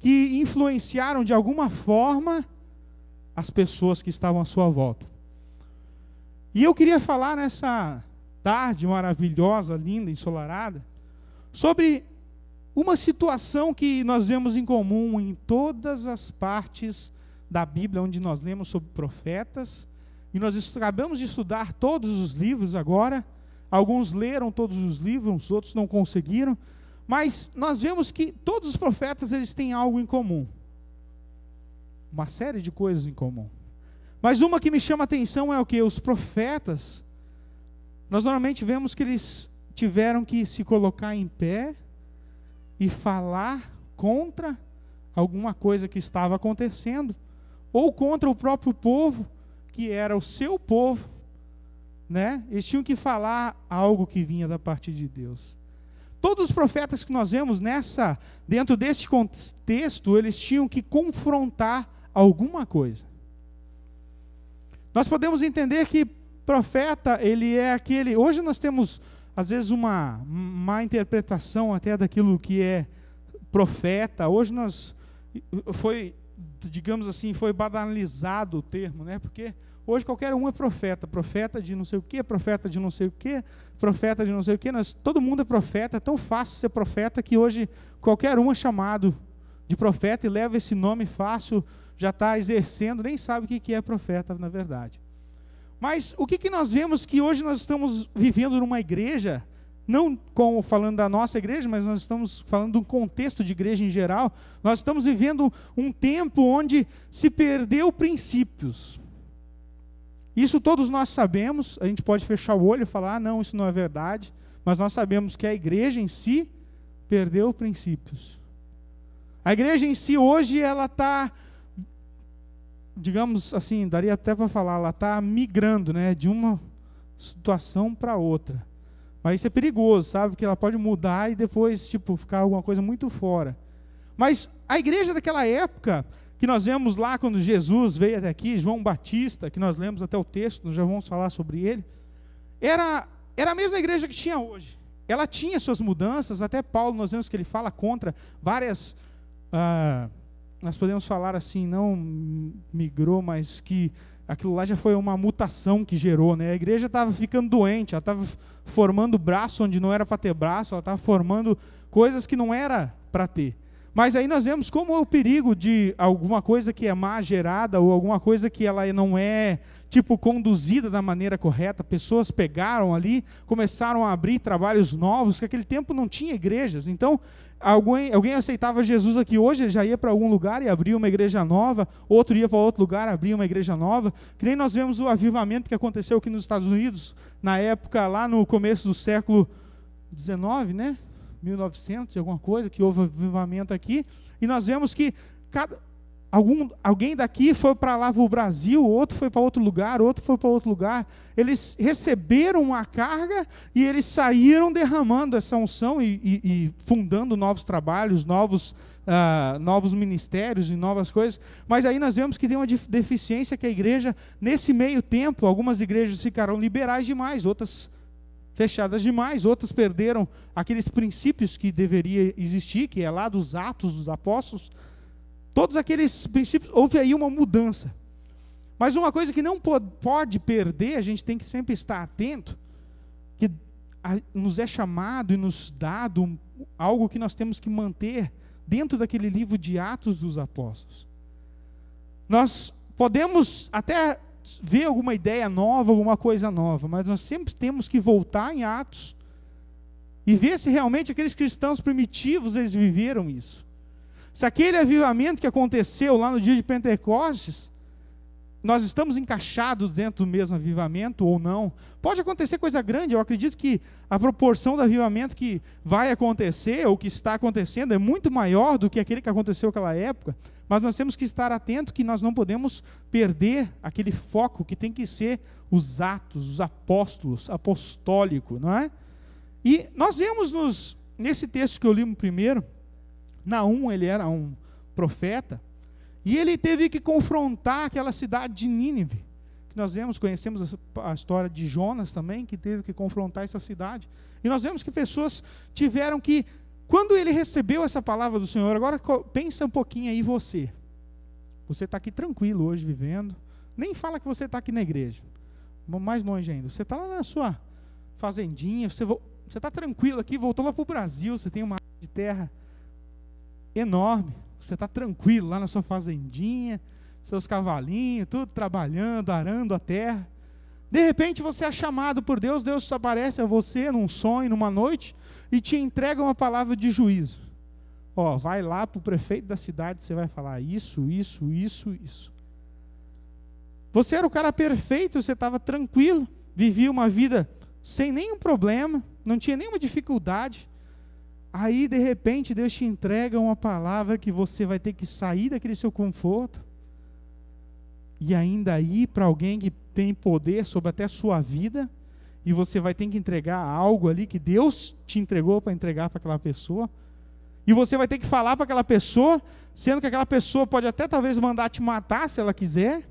que influenciaram de alguma forma as pessoas que estavam à sua volta. E eu queria falar nessa tarde maravilhosa, linda, ensolarada, sobre uma situação que nós vemos em comum em todas as partes da Bíblia, onde nós lemos sobre profetas, e nós acabamos de estudar todos os livros agora. Alguns leram todos os livros, outros não conseguiram, mas nós vemos que todos os profetas eles têm algo em comum, uma série de coisas em comum. Mas uma que me chama a atenção é o que? Os profetas, nós normalmente vemos que eles tiveram que se colocar em pé e falar contra alguma coisa que estava acontecendo, ou contra o próprio povo, que era o seu povo, né? Eles tinham que falar algo que vinha da parte de Deus. Todos os profetas que nós vemos dentro desse contexto, eles tinham que confrontar alguma coisa. Nós podemos entender que profeta, ele é aquele... Hoje nós temos, às vezes, uma má interpretação até daquilo que é profeta. Hoje digamos assim, foi banalizado o termo, né? Porque hoje qualquer um é profeta. Profeta de não sei o quê, profeta de não sei o quê, profeta de não sei o quê. Todo mundo é profeta, é tão fácil ser profeta que hoje qualquer um é chamado de profeta e leva esse nome fácil, já está exercendo, nem sabe o que é profeta, na verdade. Mas o que nós vemos que hoje nós estamos vivendo numa igreja, não como falando da nossa igreja, mas nós estamos falando de um contexto de igreja em geral. Nós estamos vivendo um tempo onde se perdeu princípios. Isso todos nós sabemos. A gente pode fechar o olho e falar, não, isso não é verdade, mas nós sabemos que a igreja em si perdeu princípios. A igreja em si hoje, ela está, digamos assim, daria até para falar, ela está migrando, né, de uma situação para outra. Mas isso é perigoso, sabe? Que ela pode mudar e depois, ficar alguma coisa muito fora. Mas a igreja daquela época, que nós vemos lá quando Jesus veio até aqui, João Batista, que nós lemos até o texto, nós já vamos falar sobre ele, era a mesma igreja que tinha hoje. Ela tinha suas mudanças, até Paulo, nós vemos que ele fala contra várias... nós podemos falar assim, não migrou, mas que aquilo lá já foi uma mutação que gerou, né? A igreja estava ficando doente, ela estava formando braço onde não era para ter braço, ela estava formando coisas que não era para ter. Mas aí nós vemos como é o perigo de alguma coisa que é má gerada, ou alguma coisa que ela não é, conduzida da maneira correta. Pessoas pegaram ali, começaram a abrir trabalhos novos, que naquele tempo não tinha igrejas. Então, alguém aceitava Jesus aqui hoje, ele já ia para algum lugar e abria uma igreja nova, outro ia para outro lugar, abria uma igreja nova. Que nem nós vemos o avivamento que aconteceu aqui nos Estados Unidos, na época, lá no começo do século XIX, né? 1900 e alguma coisa, que houve avivamento aqui, e nós vemos que alguém daqui foi para lá para o Brasil, outro foi para outro lugar, outro foi para outro lugar. Eles receberam a carga e eles saíram derramando essa unção e fundando novos trabalhos, novos ministérios e novas coisas. Mas aí nós vemos que tem uma deficiência, que a igreja, nesse meio tempo, algumas igrejas ficaram liberais demais, outras fechadas demais, outras perderam aqueles princípios que deveria existir, que é lá dos Atos dos Apóstolos. Todos aqueles princípios, houve aí uma mudança. Mas uma coisa que não pode perder, a gente tem que sempre estar atento, que nos é chamado e nos dado algo que nós temos que manter dentro daquele livro de Atos dos Apóstolos. Nós podemos até ver alguma ideia nova, alguma coisa nova, mas nós sempre temos que voltar em Atos e ver se realmente aqueles cristãos primitivos, eles viveram isso. Se aquele avivamento que aconteceu lá no dia de Pentecostes, nós estamos encaixados dentro do mesmo avivamento ou não. Pode acontecer coisa grande, eu acredito que a proporção do avivamento que vai acontecer, ou que está acontecendo, é muito maior do que aquele que aconteceu naquela época, mas nós temos que estar atentos que nós não podemos perder aquele foco que tem que ser os atos, os apóstolos, apostólico, não é? E nós vemos nesse texto que eu li primeiro, Naum, ele era um profeta, e ele teve que confrontar aquela cidade de Nínive, que nós conhecemos a história de Jonas também, que teve que confrontar essa cidade. E nós vemos que pessoas tiveram que Quando ele recebeu essa palavra do Senhor, agora pensa um pouquinho aí você. Você está aqui tranquilo hoje vivendo, nem fala que você está aqui na igreja, mais longe ainda. Você está lá na sua fazendinha, você está tranquilo aqui, voltou lá para o Brasil, você tem uma área de terra enorme, você está tranquilo lá na sua fazendinha, seus cavalinhos, tudo trabalhando, arando a terra. De repente você é chamado por Deus, Deus aparece a você num sonho, numa noite, e te entrega uma palavra de juízo. Ó, vai lá para o prefeito da cidade, você vai falar isso. Você era o cara perfeito, você estava tranquilo, vivia uma vida sem nenhum problema, não tinha nenhuma dificuldade. Aí, de repente, Deus te entrega uma palavra que você vai ter que sair daquele seu conforto e ainda ir para alguém que tem poder sobre até a sua vida, e você vai ter que entregar algo ali que Deus te entregou para entregar para aquela pessoa, e você vai ter que falar para aquela pessoa, sendo que aquela pessoa pode até talvez mandar te matar se ela quiser.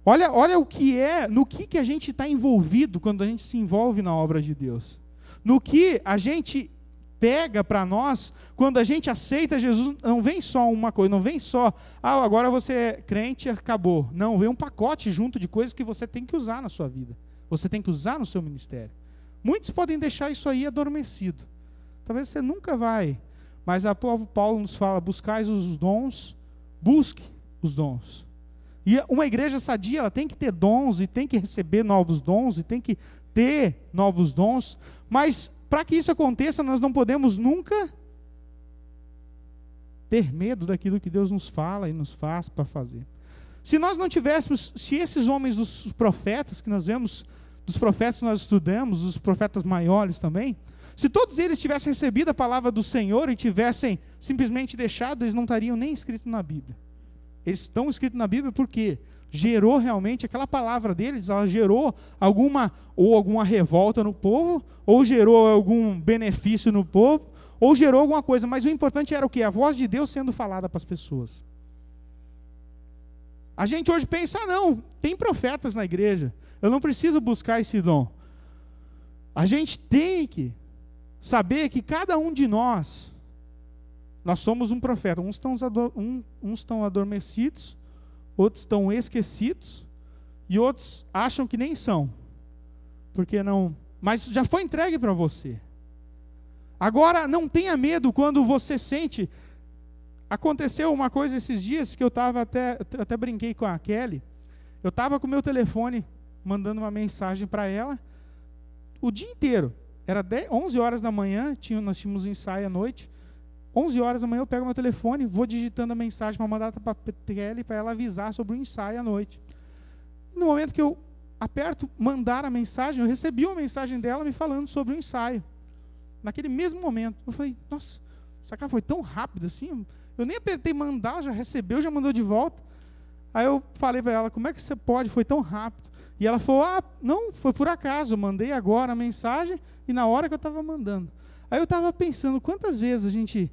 Olha o que é, no que a gente está envolvido quando a gente se envolve na obra de Deus. No que a gente pega para nós, quando a gente aceita Jesus, não vem só uma coisa, não vem só, agora você é crente e acabou. Não, vem um pacote junto de coisas que você tem que usar na sua vida. Você tem que usar no seu ministério. Muitos podem deixar isso aí adormecido. Talvez você nunca vai. Mas o povo Paulo nos fala, buscais os dons, busque os dons. E uma igreja sadia, ela tem que ter dons, e tem que receber novos dons, e tem que ter novos dons, mas para que isso aconteça, nós não podemos nunca ter medo daquilo que Deus nos fala e nos faz para fazer. Se nós não tivéssemos, se esses homens dos profetas, que nós vemos, dos profetas que nós estudamos, os profetas maiores também, se todos eles tivessem recebido a palavra do Senhor e tivessem simplesmente deixado, eles não estariam nem escritos na Bíblia. Eles estão escritos na Bíblia porque gerou realmente, aquela palavra deles, ela gerou alguma revolta no povo, ou gerou algum benefício no povo, ou gerou alguma coisa, mas o importante era o quê? A voz de Deus sendo falada para as pessoas. A gente hoje pensa, não, tem profetas na igreja, eu não preciso buscar esse dom. A gente tem que saber que cada um de nós somos um profeta. Uns estão adormecidos, outros estão esquecidos, e outros acham que nem são. Porque não, mas já foi entregue para você. Agora, não tenha medo quando você sente. Aconteceu uma coisa esses dias que eu estava até brinquei com a Kelly. Eu estava com o meu telefone mandando uma mensagem para ela o dia inteiro. Era 11 horas da manhã, nós tínhamos um ensaio à noite. 11 horas da manhã eu pego meu telefone, vou digitando a mensagem para mandar para a Kelly, para ela avisar sobre o ensaio à noite. No momento que eu aperto mandar a mensagem, eu recebi uma mensagem dela me falando sobre o ensaio. Naquele mesmo momento, eu falei, nossa, essa cara foi tão rápido assim, eu nem apertei mandar, já recebeu, já mandou de volta. Aí eu falei para ela, como é que você pode, foi tão rápido? E ela falou, não, foi por acaso, eu mandei agora a mensagem e na hora que eu estava mandando. Aí eu estava pensando, quantas vezes a gente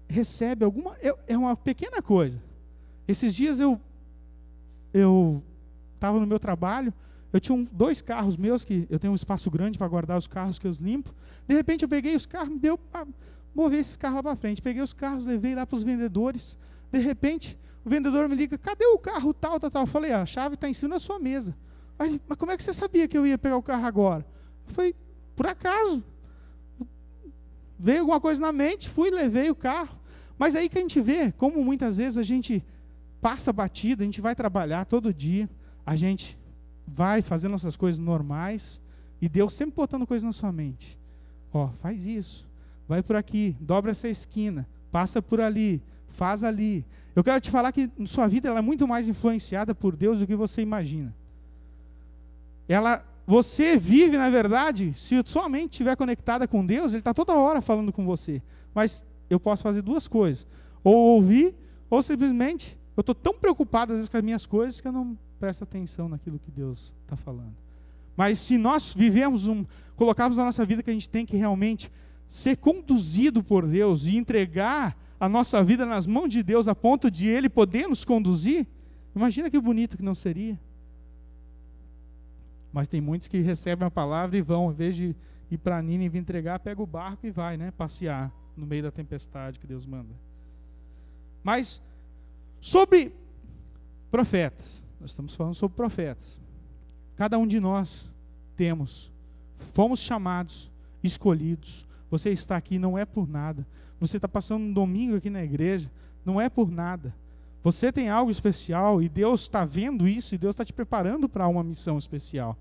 recebe alguma... É uma pequena coisa. Esses dias eu estava no meu trabalho, eu tinha 2 carros meus, que eu tenho um espaço grande para guardar os carros que eu limpo. De repente eu peguei os carros, me deu para mover esses carros lá para frente. Peguei os carros, levei lá para os vendedores. De repente, o vendedor me liga, cadê o carro tal? Eu falei, a chave está em cima da sua mesa. Aí, mas como é que você sabia que eu ia pegar o carro agora? Eu falei, por acaso. Veio alguma coisa na mente, fui, levei o carro. Mas aí que a gente vê, como muitas vezes a gente passa batida, a gente vai trabalhar todo dia, a gente vai fazendo essas coisas normais, e Deus sempre botando coisas na sua mente. Faz isso, vai por aqui, dobra essa esquina, passa por ali, faz ali. Eu quero te falar que sua vida ela é muito mais influenciada por Deus do que você imagina. Você vive, na verdade, se sua mente estiver conectada com Deus, Ele está toda hora falando com você. Mas eu posso fazer 2 coisas. Ou ouvir, ou simplesmente, eu estou tão preocupado às vezes com as minhas coisas que eu não presto atenção naquilo que Deus está falando. Mas se nós colocarmos na nossa vida que a gente tem que realmente ser conduzido por Deus e entregar a nossa vida nas mãos de Deus a ponto de Ele poder nos conduzir, imagina que bonito que não seria. Mas tem muitos que recebem a palavra e vão, em vez de ir para Nínive entregar, pega o barco e vai, né, passear no meio da tempestade que Deus manda. Mas sobre profetas, nós estamos falando sobre profetas. Cada um de nós fomos chamados, escolhidos. Você está aqui não é por nada. Você está passando um domingo aqui na igreja, não é por nada. Você tem algo especial e Deus está vendo isso e Deus está te preparando para uma missão especial.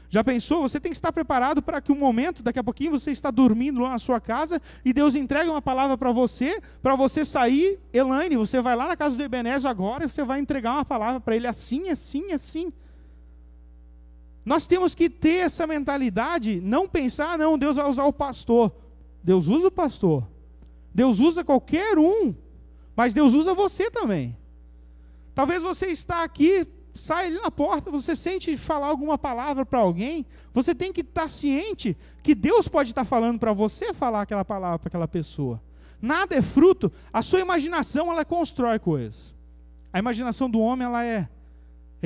Já pensou? Você tem que estar preparado para que um momento, daqui a pouquinho você está dormindo lá na sua casa e Deus entrega uma palavra para você sair. Elaine, você vai lá na casa do Ebenezer agora e você vai entregar uma palavra para ele assim, assim, assim. Nós temos que ter essa mentalidade, não pensar, não, Deus vai usar o pastor. Deus usa o pastor. Deus usa qualquer um, mas Deus usa você também. Talvez você está aqui, sai ali na porta, você sente falar alguma palavra para alguém, você tem que estar ciente que Deus pode estar falando para você falar aquela palavra para aquela pessoa. Nada é fruto, a sua imaginação, ela constrói coisas. A imaginação do homem, ela é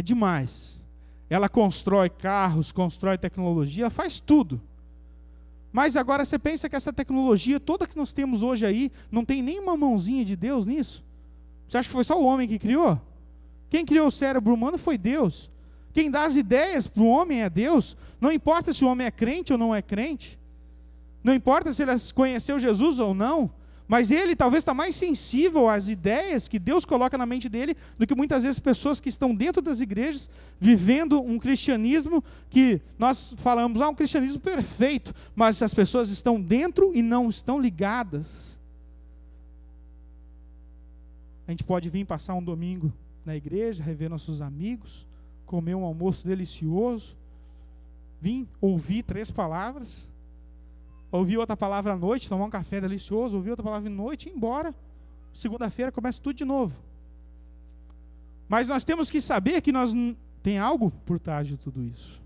demais. Ela constrói carros, constrói tecnologia, ela faz tudo. Mas agora você pensa que essa tecnologia toda que nós temos hoje aí, não tem nenhuma mãozinha de Deus nisso? Você acha que foi só o homem que criou? Quem criou o cérebro humano foi Deus. Quem dá as ideias para o homem é Deus. Não importa se o homem é crente ou não é crente. Não importa se ele conheceu Jesus ou não. Mas ele talvez está mais sensível às ideias que Deus coloca na mente dele do que muitas vezes pessoas que estão dentro das igrejas, vivendo um cristianismo que nós falamos, um cristianismo perfeito, mas as pessoas estão dentro e não estão ligadas. A gente pode vir passar um domingo na igreja, rever nossos amigos, comer um almoço delicioso, vir ouvir 3 palavras, ouvir outra palavra à noite, tomar um café delicioso, ouvir outra palavra à noite e ir embora. Segunda-feira começa tudo de novo. Mas nós temos que saber que tem algo por trás de tudo isso.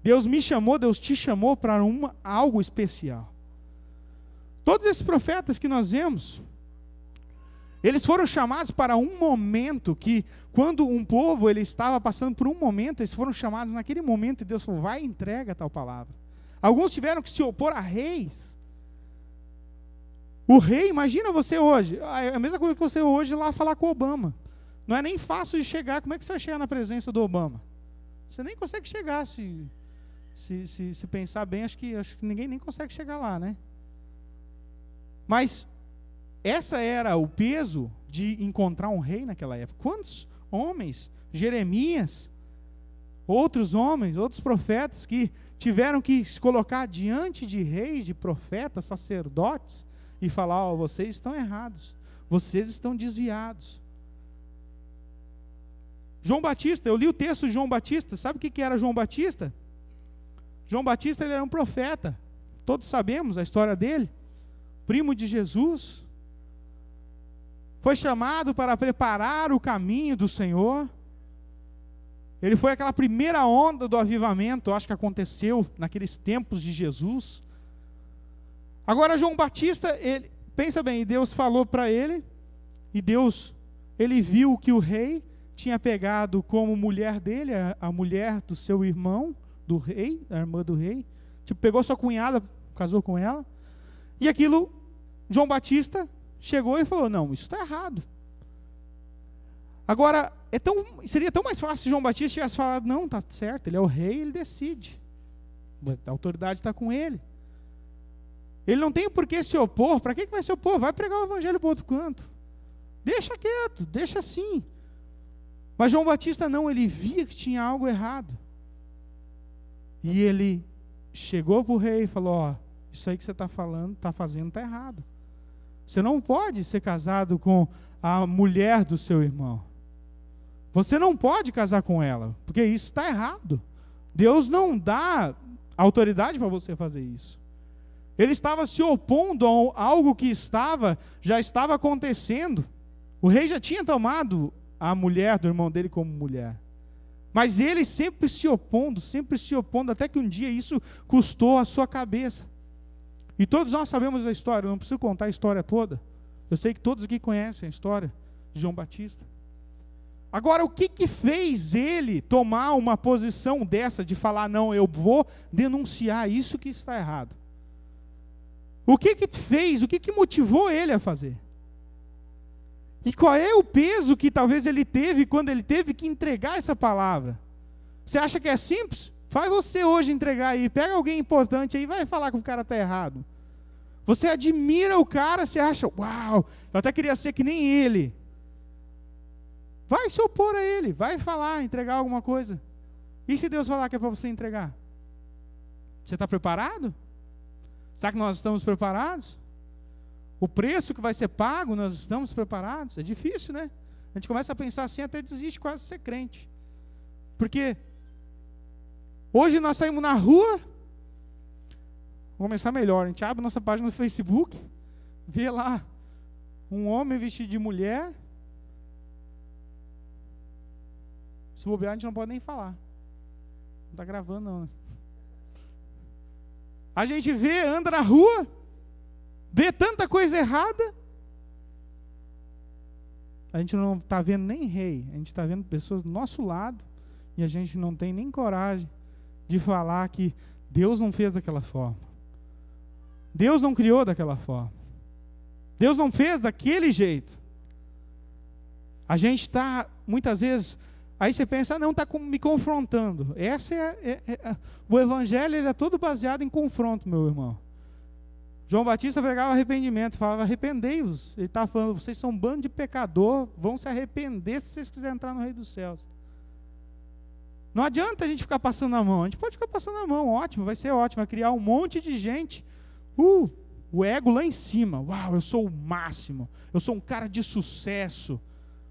Deus me chamou, Deus te chamou para algo especial. Todos esses profetas que nós vemos, eles foram chamados para um momento que, quando um povo ele estava passando por um momento, eles foram chamados naquele momento e Deus falou, vai e entrega tal palavra. Alguns tiveram que se opor a reis. O rei, imagina você hoje, é a mesma coisa que você hoje lá falar com o Obama. Não é nem fácil de chegar, como é que você vai chegar na presença do Obama? Você nem consegue chegar, se pensar bem, acho que ninguém nem consegue chegar lá, né? Mas essa era o peso de encontrar um rei naquela época. Quantos homens, Jeremias, outros homens, outros profetas que tiveram que se colocar diante de reis, de profetas, sacerdotes e falar, vocês estão errados, vocês estão desviados. João Batista, eu li o texto de João Batista, sabe o que era João Batista? João Batista ele era um profeta, todos sabemos a história dele, primo de Jesus, foi chamado para preparar o caminho do Senhor. Ele foi aquela primeira onda do avivamento, eu acho que aconteceu naqueles tempos de Jesus. Agora João Batista, pensa bem, Deus falou para ele, e ele viu que o rei tinha pegado como mulher dele, a mulher do seu irmão, do rei, a irmã do rei, pegou sua cunhada, casou com ela, e aquilo, João Batista chegou e falou, não, isso está errado. Agora, seria tão mais fácil se João Batista tivesse falado, não, está certo, ele é o rei, ele decide. A autoridade está com ele. Ele não tem por que se opor. Para que vai se opor? Vai pregar o evangelho para outro canto. Deixa quieto, deixa assim. Mas João Batista não, ele via que tinha algo errado. E ele chegou para o rei e falou, isso aí que você está fazendo está errado. Você não pode ser casado com a mulher do seu irmão. Você não pode casar com ela, porque isso está errado. Deus não dá autoridade para você fazer isso. Ele estava se opondo a algo que já estava acontecendo. O rei já tinha tomado a mulher do irmão dele como mulher. Mas ele sempre se opondo, até que um dia isso custou a sua cabeça. E todos nós sabemos a história, eu não preciso contar a história toda. Eu sei que todos aqui conhecem a história de João Batista. Agora, o que fez ele tomar uma posição dessa, de falar, não, eu vou denunciar isso que está errado? O que fez, o que motivou ele a fazer? E qual é o peso que talvez ele teve quando ele teve que entregar essa palavra? Você acha que é simples? Faz você hoje entregar aí, pega alguém importante aí, vai falar que o cara está errado. Você admira o cara, você acha, uau, eu até queria ser que nem ele. Vai se opor a ele, vai falar, entregar alguma coisa. E se Deus falar que é para você entregar? Você está preparado? Será que nós estamos preparados? O preço que vai ser pago, nós estamos preparados? É difícil, né? A gente começa a pensar assim, até desiste quase de ser crente. Porque hoje nós saímos na rua, vou começar melhor, a gente abre nossa página no Facebook, vê lá um homem vestido de mulher. Se bobear, a gente não pode nem falar. Não está gravando, não, né? A gente vê, anda na rua, vê tanta coisa errada. A gente não está vendo nem rei, a gente está vendo pessoas do nosso lado, e a gente não tem nem coragem de falar que Deus não fez daquela forma. Deus não criou daquela forma. Deus não fez daquele jeito. A gente está, muitas vezes, aí você pensa, não, está me confrontando. O evangelho ele é todo baseado em confronto, meu irmão. João Batista pregava arrependimento, falava, arrependei-vos. Ele estava falando, vocês são um bando de pecador, vão se arrepender se vocês quiserem entrar no reino dos céus. Não adianta a gente ficar passando a mão, a gente pode ficar passando a mão, ótimo, vai ser ótimo, vai criar um monte de gente, o ego lá em cima, uau, eu sou o máximo, eu sou um cara de sucesso.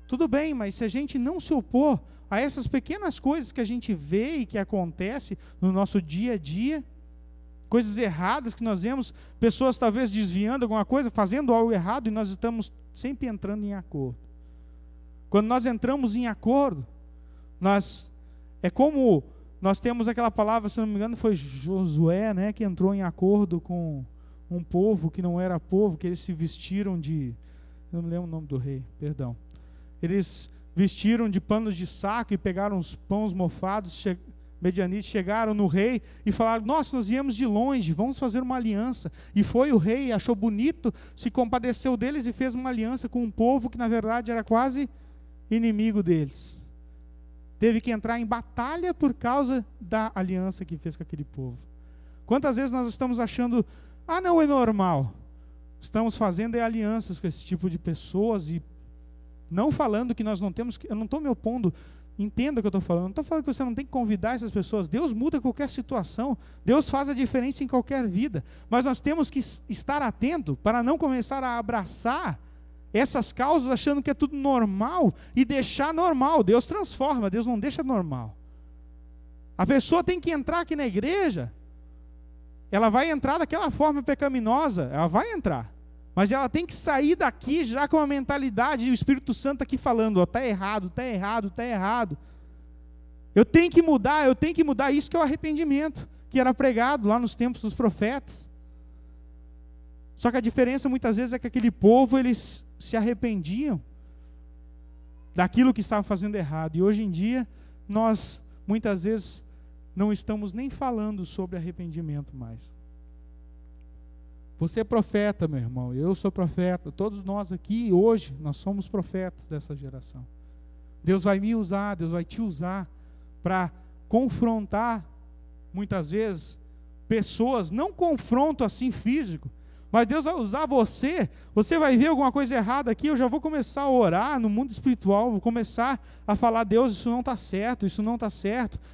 Tudo bem, mas se a gente não se opor a essas pequenas coisas que a gente vê e que acontece no nosso dia a dia, coisas erradas que nós vemos, pessoas talvez desviando alguma coisa, fazendo algo errado, e nós estamos sempre entrando em acordo. Quando nós entramos em acordo, é como nós temos aquela palavra, se não me engano foi Josué, né, que entrou em acordo com um povo que não era povo, que eles se vestiram de, eu não lembro o nome do rei, perdão, eles vestiram de panos de saco e pegaram os pães mofados, medianites, chegaram no rei e falaram, nossa, nós viemos de longe, vamos fazer uma aliança. E foi o rei, achou bonito, se compadeceu deles e fez uma aliança com um povo que na verdade era quase inimigo deles. Teve que entrar em batalha por causa da aliança que fez com aquele povo. Quantas vezes nós estamos achando, não é normal. Estamos fazendo alianças com esse tipo de pessoas e não falando que nós não temos, eu não estou me opondo, entenda o que eu estou falando, não estou falando que você não tem que convidar essas pessoas, Deus muda qualquer situação, Deus faz a diferença em qualquer vida, mas nós temos que estar atento para não começar a abraçar essas causas achando que é tudo normal e deixar normal. Deus transforma, Deus não deixa normal. A pessoa tem que entrar aqui na igreja, ela vai entrar daquela forma pecaminosa, ela vai entrar, mas ela tem que sair daqui já com a mentalidade, e o Espírito Santo aqui falando, está errado, está errado, está errado. Eu tenho que mudar, isso que é o arrependimento, que era pregado lá nos tempos dos profetas. Só que a diferença muitas vezes é que aquele povo, eles se arrependiam daquilo que estavam fazendo errado. E hoje em dia, nós muitas vezes não estamos nem falando sobre arrependimento mais. Você é profeta, meu irmão, eu sou profeta, todos nós aqui hoje, nós somos profetas dessa geração. Deus vai me usar, Deus vai te usar para confrontar, muitas vezes, pessoas, não confronto assim físico, mas Deus vai usar você vai ver alguma coisa errada aqui, eu já vou começar a orar no mundo espiritual, vou começar a falar, Deus, isso não está certo,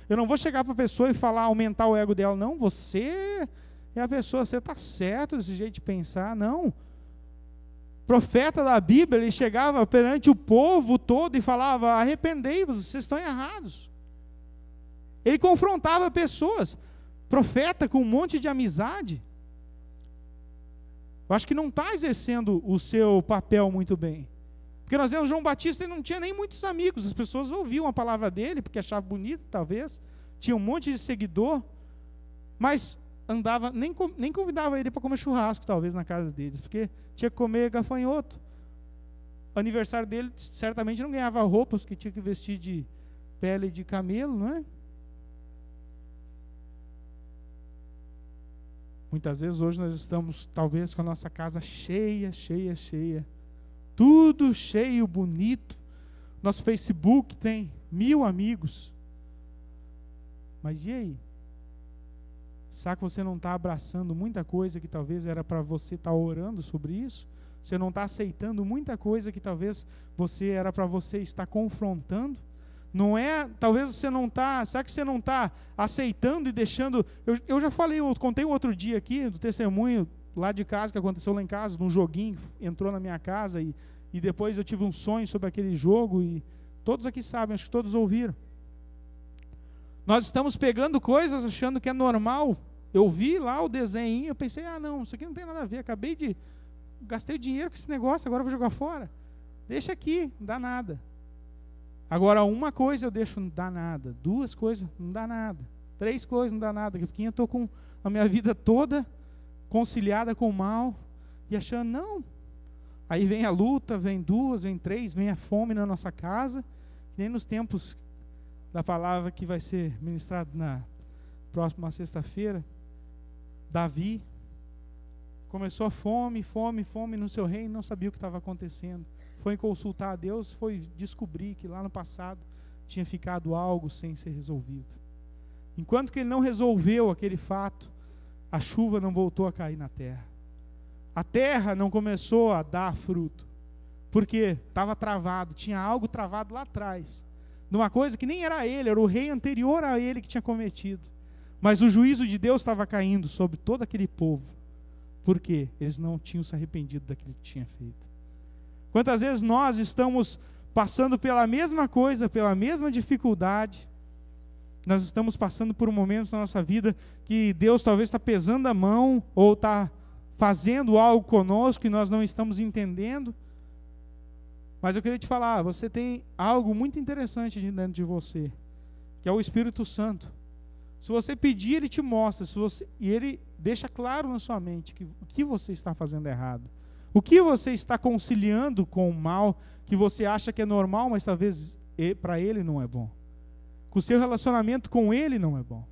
eu não vou chegar para a pessoa e falar, aumentar o ego dela, não, você é a pessoa, você está certo desse jeito de pensar, não. O profeta da Bíblia, ele chegava perante o povo todo e falava, arrependei-vos, vocês estão errados. Ele confrontava pessoas, profeta com um monte de amizade, eu acho que não está exercendo o seu papel muito bem. Porque nós vemos João Batista, ele não tinha nem muitos amigos, as pessoas ouviam a palavra dele, porque achavam bonito, talvez, tinha um monte de seguidor, mas andava, nem convidava ele para comer churrasco, talvez, na casa deles, porque tinha que comer gafanhoto. aniversário dele, certamente não ganhava roupas, porque tinha que vestir de pele de camelo, não é? Muitas vezes hoje nós estamos, talvez, com a nossa casa cheia, tudo cheio, bonito. Nosso Facebook tem 1000 amigos. Mas e aí? Será que você não está abraçando muita coisa que talvez era para você estar orando sobre isso? Você não está aceitando muita coisa que talvez era para você estar confrontando? Não é, talvez você não está, será que você não está aceitando e deixando, eu já falei, eu contei um outro dia aqui, do testemunho lá de casa, que aconteceu lá em casa, de um joguinho que entrou na minha casa e depois eu tive um sonho sobre aquele jogo e todos aqui sabem, acho que todos ouviram. Nós estamos pegando coisas achando que é normal. Eu vi lá o desenho, eu pensei, não, isso aqui não tem nada a ver, gastei dinheiro com esse negócio, agora eu vou jogar fora. Deixa aqui, não dá nada. Agora, uma coisa eu deixo, não dá nada. 2 coisas, não dá nada. 3 coisas, não dá nada. Porque eu estou com a minha vida toda conciliada com o mal e achando, não. Aí vem a luta, vem 2, vem 3, vem a fome na nossa casa. Nem nos tempos da palavra que vai ser ministrado na próxima sexta-feira, Davi começou a fome no seu reino, não sabia o que estava acontecendo. Foi consultar a Deus, foi descobrir que lá no passado tinha ficado algo sem ser resolvido. Enquanto que ele não resolveu aquele fato, a chuva não voltou a cair na terra. A terra não começou a dar fruto, porque estava travado, tinha algo travado lá atrás, numa coisa que nem era ele, era o rei anterior a ele que tinha cometido. Mas o juízo de Deus estava caindo sobre todo aquele povo, porque eles não tinham se arrependido daquilo que tinha feito. Quantas vezes nós estamos passando pela mesma coisa, pela mesma dificuldade, nós estamos passando por momentos na nossa vida que Deus talvez está pesando a mão, ou está fazendo algo conosco e nós não estamos entendendo. Mas eu queria te falar, você tem algo muito interessante dentro de você, que é o Espírito Santo. Se você pedir, Ele te mostra, e Ele deixa claro na sua mente o que você está fazendo errado. O que você está conciliando com o mal, que você acha que é normal, mas talvez para ele não é bom. Que o seu relacionamento com ele não é bom.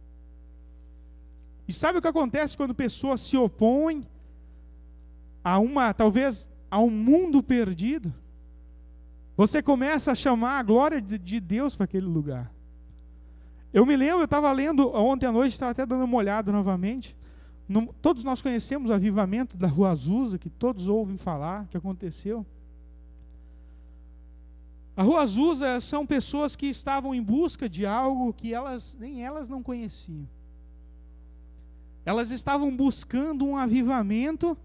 E sabe o que acontece quando pessoas se opõem talvez a um mundo perdido? Você começa a chamar a glória de Deus para aquele lugar. Eu me lembro, eu estava lendo ontem à noite, estava até dando uma olhada novamente. Todos nós conhecemos o avivamento da Rua Azusa, que todos ouvem falar, que aconteceu. A Rua Azusa são pessoas que estavam em busca de algo que nem elas não conheciam. Elas estavam buscando um avivamento,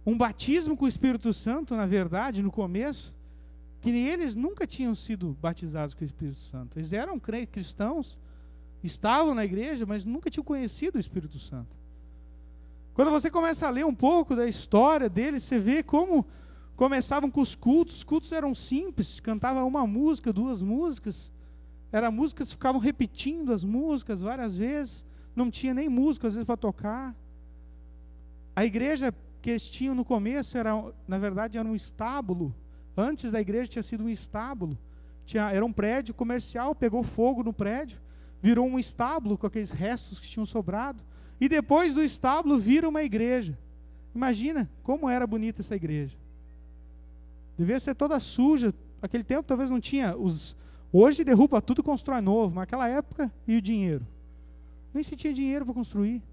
um batismo com o Espírito Santo, na verdade, no começo, que eles nunca tinham sido batizados com o Espírito Santo. Eles eram cristãos, estavam na igreja, mas nunca tinham conhecido o Espírito Santo. Quando você começa a ler um pouco da história deles, você vê como começavam com os cultos. Os cultos eram simples, cantavam uma música, 2 músicas. Eram músicas, ficavam repetindo as músicas várias vezes. Não tinha nem música, às vezes, para tocar. A igreja que eles tinham no começo, na verdade, era um estábulo. Antes da igreja tinha sido um estábulo. Era um prédio comercial, pegou fogo no prédio, virou um estábulo com aqueles restos que tinham sobrado. E depois do estábulo vira uma igreja. Imagina como era bonita essa igreja. Devia ser toda suja. Naquele tempo talvez não tinha hoje derruba tudo e constrói novo. Mas naquela época, e o dinheiro? Nem se tinha dinheiro para construir.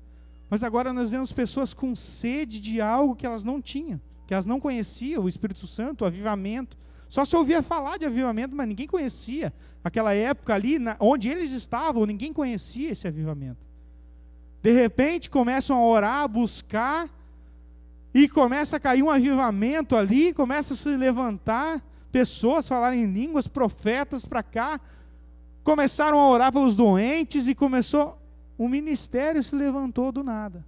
Mas agora nós vemos pessoas com sede de algo que elas não tinham, que elas não conheciam, o Espírito Santo, o avivamento. Só se ouvia falar de avivamento, mas ninguém conhecia. Aquela época ali, onde eles estavam, ninguém conhecia esse avivamento. De repente começam a orar, a buscar, e começa a cair um avivamento ali, começa a se levantar, pessoas falarem em línguas, profetas para cá, começaram a orar pelos doentes, e o ministério se levantou do nada.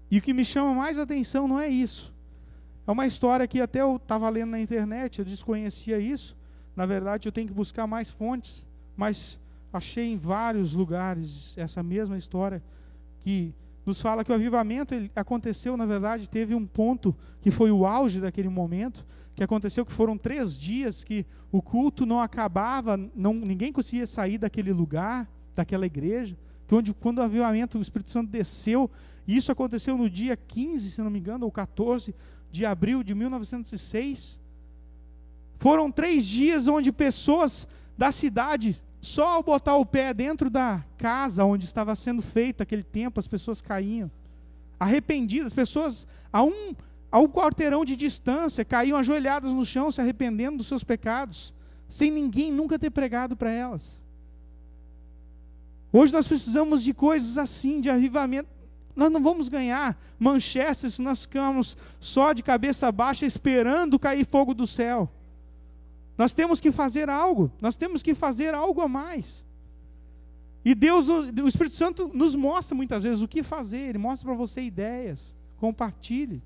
E o que me chama mais atenção não é isso. É uma história que até eu estava lendo na internet, eu desconhecia isso. Na verdade, eu tenho que buscar mais fontes, mas achei em vários lugares essa mesma história, que nos fala que o avivamento aconteceu, na verdade, teve um ponto que foi o auge daquele momento, que aconteceu que foram 3 dias que o culto não acabava, ninguém conseguia sair daquele lugar, daquela igreja, que quando o avivamento, o Espírito Santo desceu, e isso aconteceu no dia 15, se não me engano, ou 14 de abril de 1906, foram 3 dias onde pessoas da cidade, só ao botar o pé dentro da casa onde estava sendo feito aquele templo, as pessoas caíam, arrependidas, pessoas a um quarteirão de distância, caíam ajoelhadas no chão, se arrependendo dos seus pecados, sem ninguém nunca ter pregado para elas. Hoje nós precisamos de coisas assim, de avivamento. Nós não vamos ganhar Manchester se nós ficamos só de cabeça baixa esperando cair fogo do céu. Nós temos que fazer algo, nós temos que fazer algo a mais. E Deus, o Espírito Santo nos mostra muitas vezes o que fazer, Ele mostra para você ideias, compartilhe.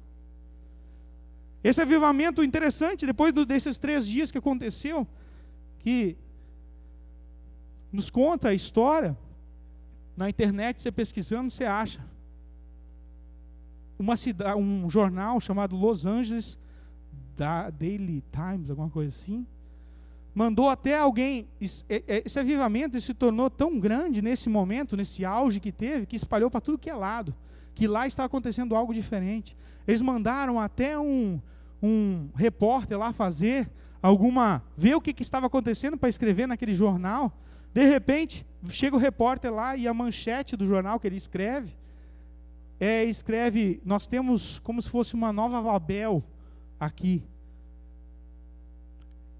Esse avivamento interessante, depois desses 3 dias que aconteceu, que nos conta a história, na internet, você pesquisando, você acha. Um jornal chamado Los Angeles Daily Times, alguma coisa assim, mandou até alguém, esse avivamento se tornou tão grande nesse momento, nesse auge que teve, que espalhou para tudo que é lado, que lá está acontecendo algo diferente. Eles mandaram até um repórter lá ver o que estava acontecendo para escrever naquele jornal. De repente, chega o repórter lá e a manchete do jornal que ele escreve, nós temos como se fosse uma nova Babel aqui.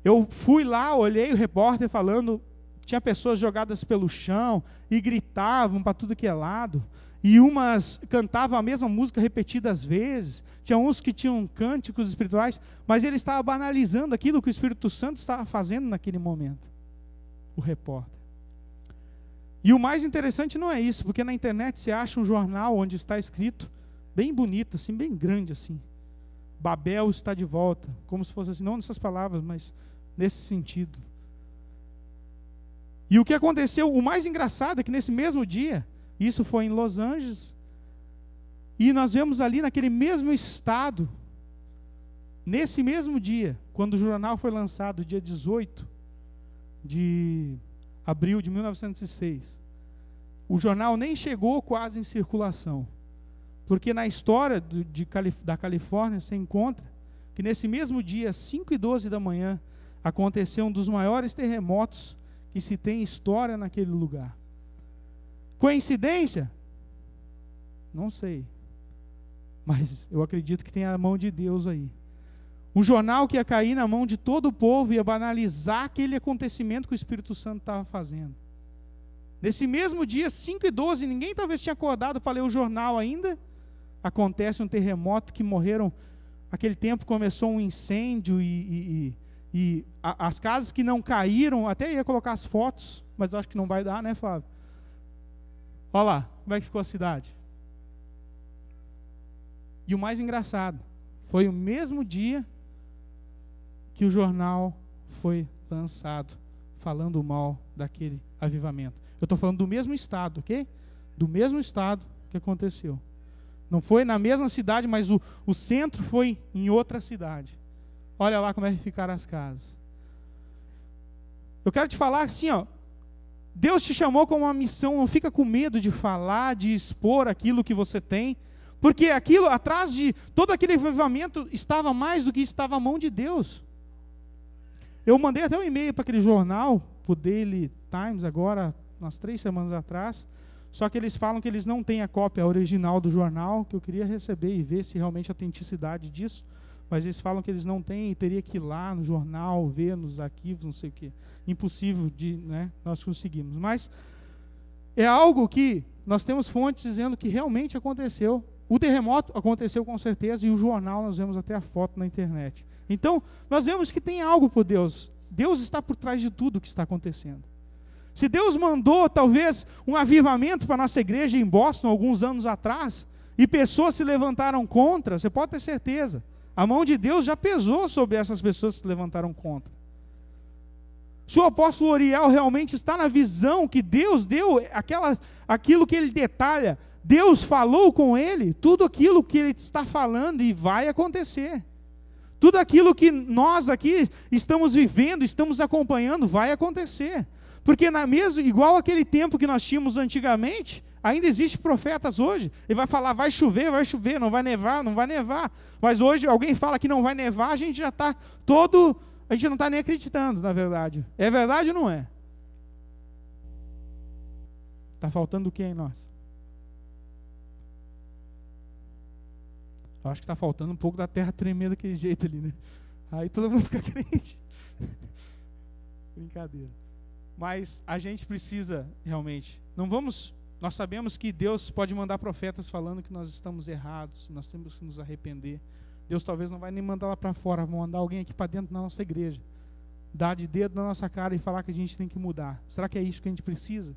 Eu fui lá, olhei o repórter falando, tinha pessoas jogadas pelo chão e gritavam para tudo que é lado, e umas cantavam a mesma música repetidas vezes, tinha uns que tinham cânticos espirituais, mas ele estava banalizando aquilo que o Espírito Santo estava fazendo naquele momento, o repórter. E o mais interessante não é isso, porque na internet você acha um jornal onde está escrito, bem bonito, assim, bem grande assim, Babel está de volta, como se fosse assim, não nessas palavras, mas nesse sentido. E o que aconteceu, o mais engraçado é que nesse mesmo dia, isso foi em Los Angeles, e nós vemos ali naquele mesmo estado, nesse mesmo dia, quando o jornal foi lançado, dia 18 de abril de 1906, o jornal nem chegou quase em circulação, porque na história da Califórnia você encontra que nesse mesmo dia, 5h12 da manhã, aconteceu um dos maiores terremotos que se tem história naquele lugar. Coincidência? Não sei. Mas eu acredito que tem a mão de Deus aí. Um jornal que ia cair na mão de todo o povo, ia banalizar aquele acontecimento que o Espírito Santo estava fazendo. Nesse mesmo dia, 5h12, ninguém talvez tinha acordado para ler o jornal ainda. Acontece um terremoto que morreram. Aquele tempo começou um incêndio e as casas que não caíram, até ia colocar as fotos, mas eu acho que não vai dar, né, Flávio? Olha lá, como é que ficou a cidade. E o mais engraçado, foi o mesmo dia que o jornal foi lançado, falando mal daquele avivamento. Eu estou falando do mesmo estado, ok? Do mesmo estado que aconteceu. Não foi na mesma cidade, mas o centro foi em outra cidade. Olha lá como é que ficaram as casas. Eu quero te falar assim, ó, Deus te chamou com uma missão, não fica com medo de falar, de expor aquilo que você tem, porque aquilo, atrás de todo aquele avivamento, estava mais do que estava a mão de Deus. Eu mandei até um e-mail para aquele jornal, para o Daily Times, agora, umas 3 semanas atrás, só que eles falam que eles não têm a cópia original do jornal, que eu queria receber e ver se realmente a autenticidade disso, mas eles falam que eles não têm e teria que ir lá no jornal, ver nos arquivos, não sei o quê. Impossível de, nós conseguimos. Mas é algo que nós temos fontes dizendo que realmente aconteceu. O terremoto aconteceu com certeza, e o jornal nós vemos até a foto na internet. Então, nós vemos que tem algo por Deus. Deus está por trás de tudo o que está acontecendo. Se Deus mandou, talvez, um avivamento para a nossa igreja em Boston, alguns anos atrás, e pessoas se levantaram contra, você pode ter certeza. A mão de Deus já pesou sobre essas pessoas que se levantaram contra. Se o apóstolo Uriel realmente está na visão que Deus deu, aquilo que ele detalha, Deus falou com ele, tudo aquilo que ele está falando e vai acontecer. Tudo aquilo que nós aqui estamos vivendo, estamos acompanhando, vai acontecer. Porque igual aquele tempo que nós tínhamos antigamente, ainda existem profetas hoje. Ele vai falar, vai chover, não vai nevar, não vai nevar. Mas hoje alguém fala que não vai nevar, a gente já está a gente não está nem acreditando, na verdade. É verdade ou não é? Está faltando o que em nós? Eu acho que está faltando um pouco da terra tremer daquele jeito ali, né? Aí todo mundo fica crente. Brincadeira. Mas a gente precisa realmente, nós sabemos que Deus pode mandar profetas falando que nós estamos errados, nós temos que nos arrepender. Deus talvez não vai nem mandar lá para fora, vai mandar alguém aqui para dentro da nossa igreja, dar de dedo na nossa cara e falar que a gente tem que mudar. Será que é isso que a gente precisa?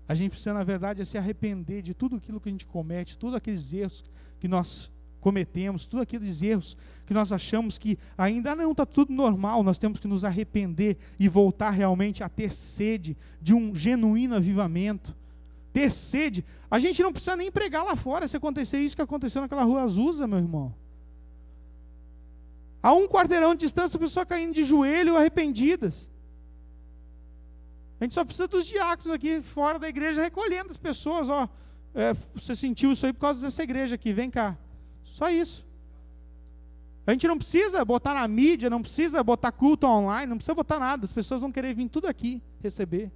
A gente precisa, na verdade, se arrepender de tudo aquilo que a gente comete, todos aqueles erros que nós cometemos, todos aqueles erros que nós achamos que ainda não está tudo normal. Nós temos que nos arrepender e voltar realmente a ter sede de um genuíno avivamento. Ter sede. A gente não precisa nem pregar lá fora se acontecer isso que aconteceu naquela rua Azusa, meu irmão. A 1 quarteirão de distância, a pessoa caindo de joelho, arrependidas. A gente só precisa dos diáconos aqui fora da igreja recolhendo as pessoas. Você sentiu isso aí por causa dessa igreja aqui, vem cá. Só isso. A gente não precisa botar na mídia, não precisa botar culto online, não precisa botar nada. As pessoas vão querer vir tudo aqui receber.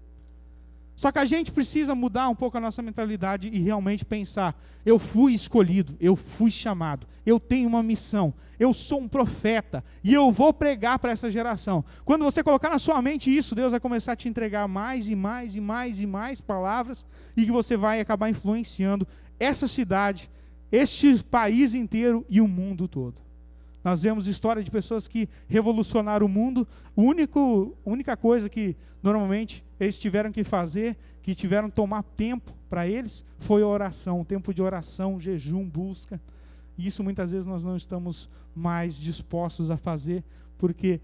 Só que a gente precisa mudar um pouco a nossa mentalidade e realmente pensar, eu fui escolhido, eu fui chamado, eu tenho uma missão, eu sou um profeta e eu vou pregar para essa geração. Quando você colocar na sua mente isso, Deus vai começar a te entregar mais e mais e mais e mais palavras e que você vai acabar influenciando essa cidade, este país inteiro e o mundo todo. Nós vemos história de pessoas que revolucionaram o mundo. A única coisa que normalmente eles tiveram que fazer, que tiveram que tomar tempo para eles, foi a oração, tempo de oração, jejum, busca. E isso muitas vezes nós não estamos mais dispostos a fazer, porque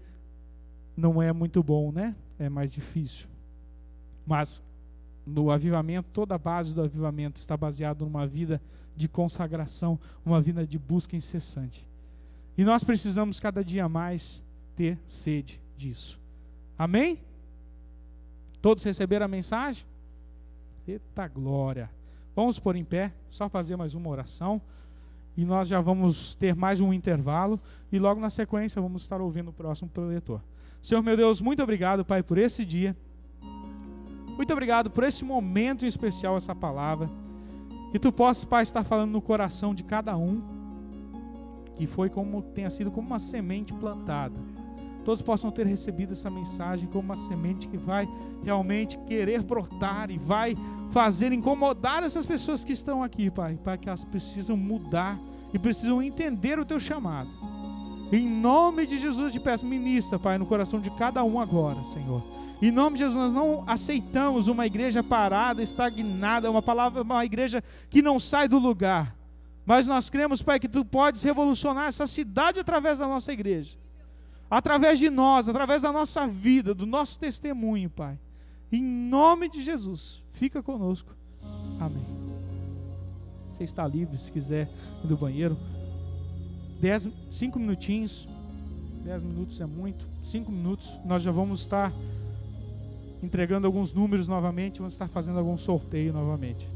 não é muito bom, né? É mais difícil. Mas no avivamento, toda a base do avivamento está baseada numa vida de consagração, uma vida de busca incessante. E nós precisamos cada dia mais ter sede disso. Amém? Todos receberam a mensagem? Eita glória! Vamos pôr em pé, só fazer mais uma oração. E nós já vamos ter mais um intervalo. E logo na sequência vamos estar ouvindo o próximo preletor. Senhor meu Deus, muito obrigado, Pai, por esse dia. Muito obrigado por esse momento em especial, essa palavra. Que Tu possas, Pai, estar falando no coração de cada um. Que tenha sido como uma semente plantada. Todos possam ter recebido essa mensagem como uma semente que vai realmente querer brotar e vai fazer incomodar essas pessoas que estão aqui, Pai, para que elas precisam mudar e precisam entender o Teu chamado. Em nome de Jesus eu te peço, ministra, Pai, no coração de cada um agora, Senhor. Em nome de Jesus, nós não aceitamos uma igreja parada, estagnada, uma igreja que não sai do lugar. Mas nós cremos, Pai, que Tu podes revolucionar essa cidade através da nossa igreja. Através de nós, através da nossa vida, do nosso testemunho, Pai. Em nome de Jesus, fica conosco. Amém. Você está livre, se quiser ir do banheiro. 5 minutinhos. 10 minutos é muito. 5 minutos, nós já vamos estar entregando alguns números novamente. Vamos estar fazendo algum sorteio novamente.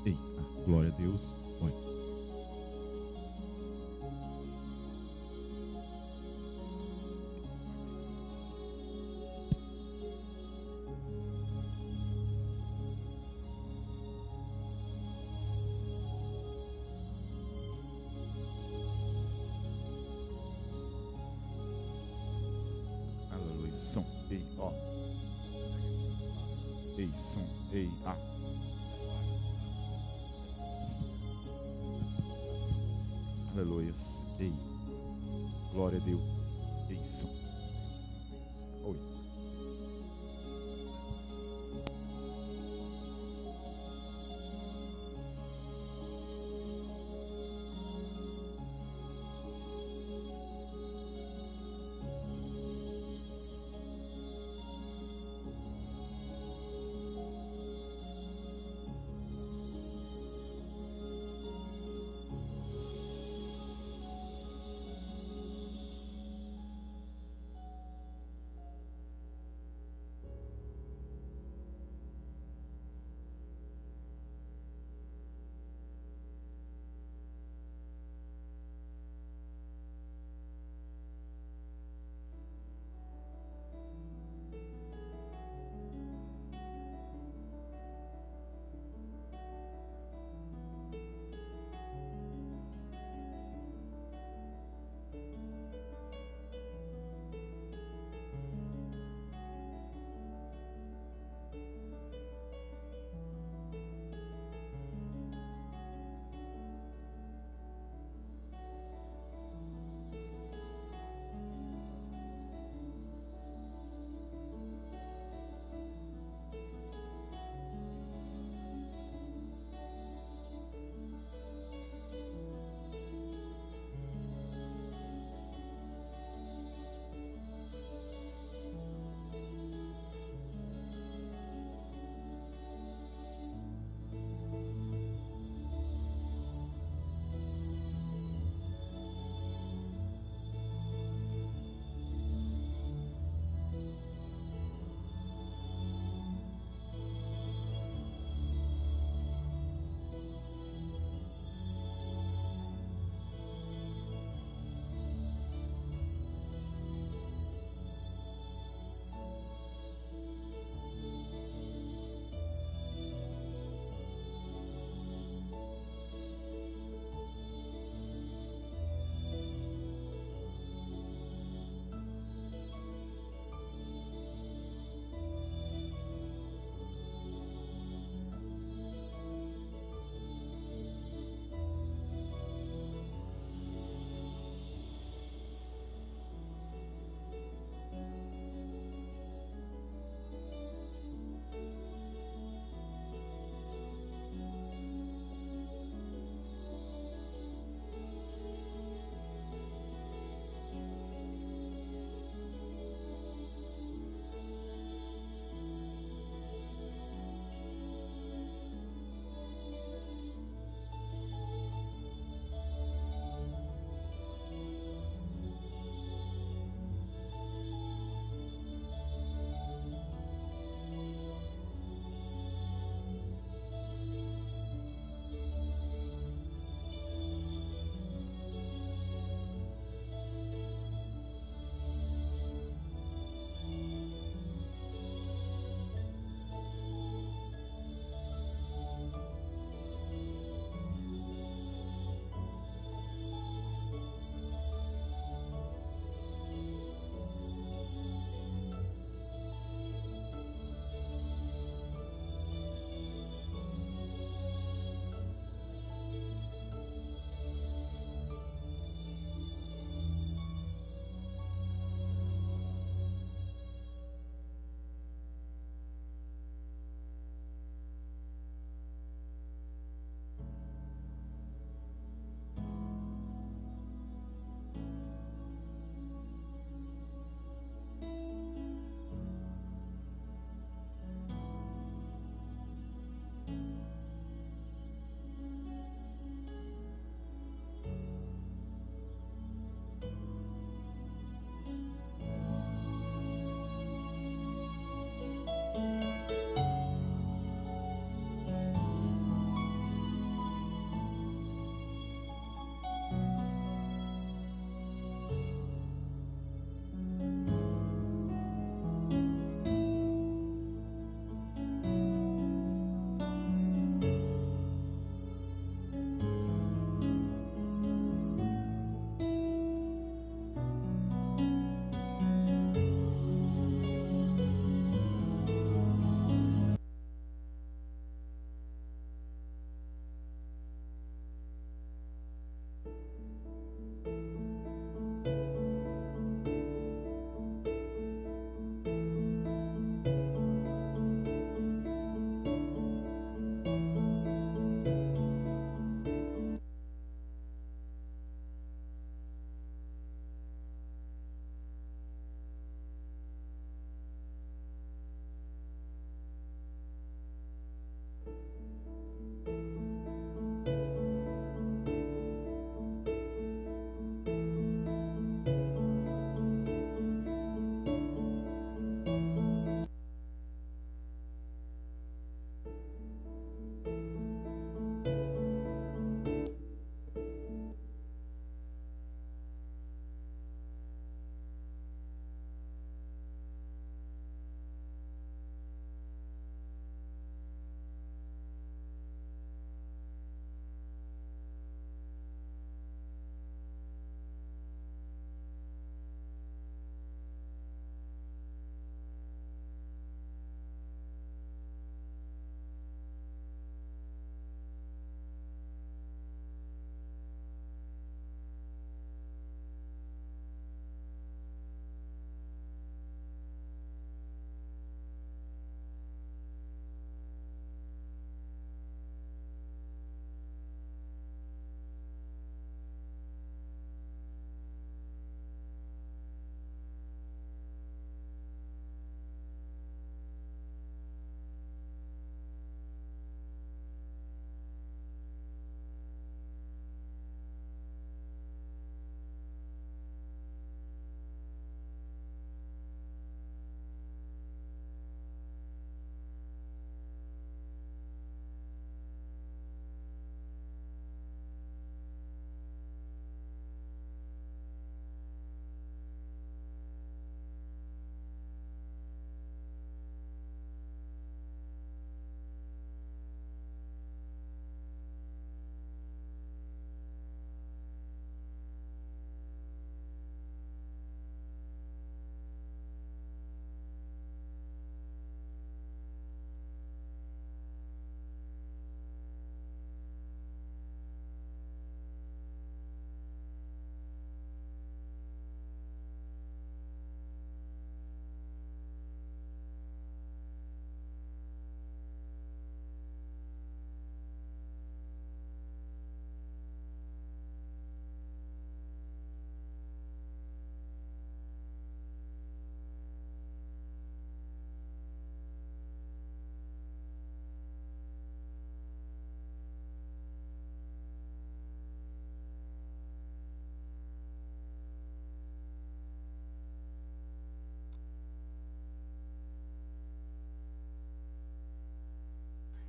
Ei, glória a Deus. Oi. Aleluia. Som. Ei, ó. Ei, som. Ei, Aleluia. Ei. Glória a Deus. Ei, som. Oi.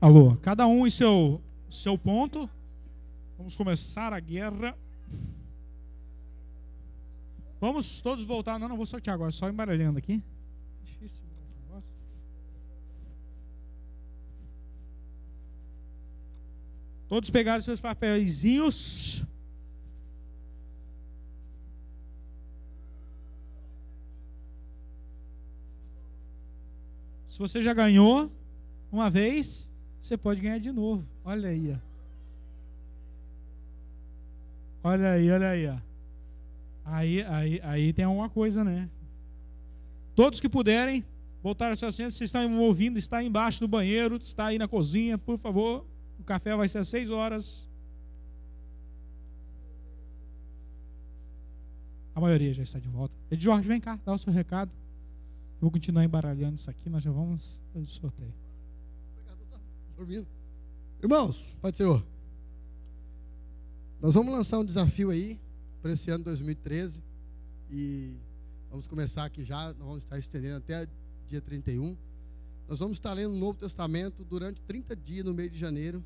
Alô, cada um em seu ponto. Vamos começar a guerra. Vamos todos voltar. Não vou sortear agora, só embaralhando aqui. Difícil esse negócio. Todos pegaram seus papeizinhos. Se você já ganhou uma vez, você pode ganhar de novo. Olha aí, ó. Olha aí, ó. Aí tem alguma coisa, né? Todos que puderem voltar aos seus assentos, vocês estão ouvindo, está aí embaixo do banheiro, está aí na cozinha, por favor. O café vai ser às 6 horas. A maioria já está de volta. Jorge, vem cá, dá o seu recado. Eu vou continuar embaralhando isso aqui, nós já vamos fazer o sorteio. Dormindo. Irmãos, Pai do Senhor, nós vamos lançar um desafio aí para esse ano 2013 e vamos começar aqui já, nós vamos estar estendendo até dia 31. Nós vamos estar lendo o Novo Testamento durante 30 dias no mês de janeiro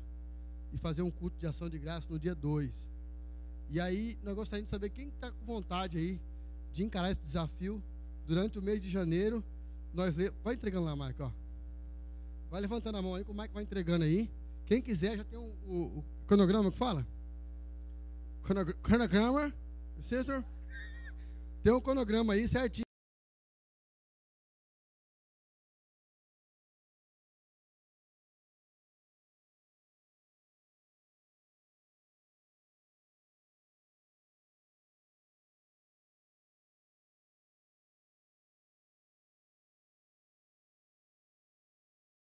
e fazer um culto de ação de graça no dia 2. E aí nós gostaríamos de saber quem está com vontade aí de encarar esse desafio durante o mês de janeiro. Vai entregando lá, Mike, ó. Vai levantando a mão aí, como é que vai entregando aí. Quem quiser, já tem o cronograma que fala? Cronograma, sister? Tem um cronograma aí certinho.